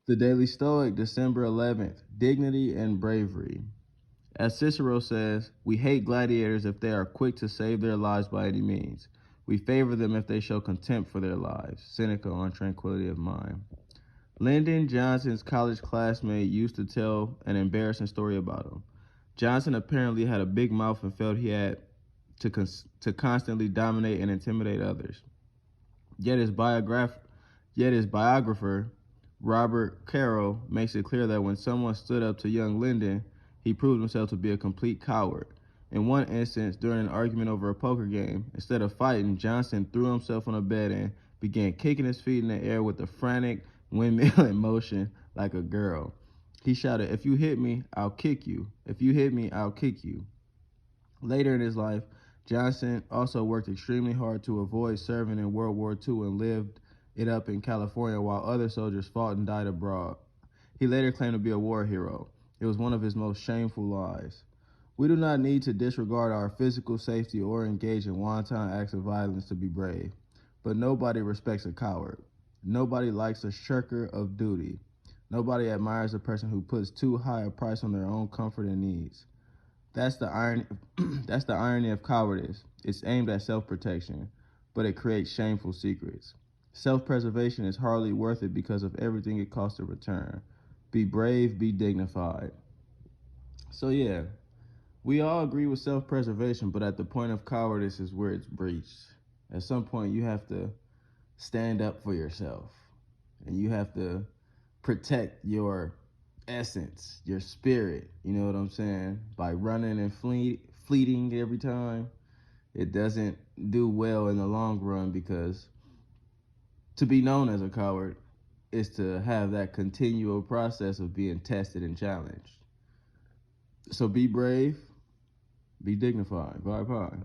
The Daily Stoic, December 11th, Dignity and Bravery. As Cicero says, we hate gladiators if they are quick to save their lives by any means. We favor them if they show contempt for their lives. Seneca on Tranquility of Mind. Lyndon Johnson's college classmate used to tell an embarrassing story about him. Johnson apparently had a big mouth and felt he had to constantly dominate and intimidate others. Yet his, biograph- Yet his biographer, Robert Caro, makes it clear that when someone stood up to young Lyndon, he proved himself to be a complete coward. In one instance, during an argument over a poker game, instead of fighting, Johnson threw himself on a bed and began kicking his feet in the air with a frantic windmill in motion like a girl. He shouted, "If you hit me, I'll kick you. If you hit me, I'll kick you." Later in his life, Johnson also worked extremely hard to avoid serving in World War II and lived it up in California while other soldiers fought and died abroad. He later claimed to be a war hero. It was one of his most shameful lies. We do not need to disregard our physical safety or engage in wanton acts of violence to be brave. But nobody respects a coward. Nobody likes a shirker of duty. Nobody admires a person who puts too high a price on their own comfort and needs. That's the irony. That's the irony of cowardice. It's aimed at self-protection, but it creates shameful secrets. Self-preservation is hardly worth it because of everything it costs to return. Be brave, be dignified. So yeah, we all agree with self-preservation, but at the point of cowardice is where it's breached. At some point, you have to stand up for yourself, and you have to protect your essence, your spirit. You know what I'm saying? By running and fleeting every time, it doesn't do well in the long run, because to be known as a coward is to have that continual process of being tested and challenged. So be brave, be dignified. Bye bye.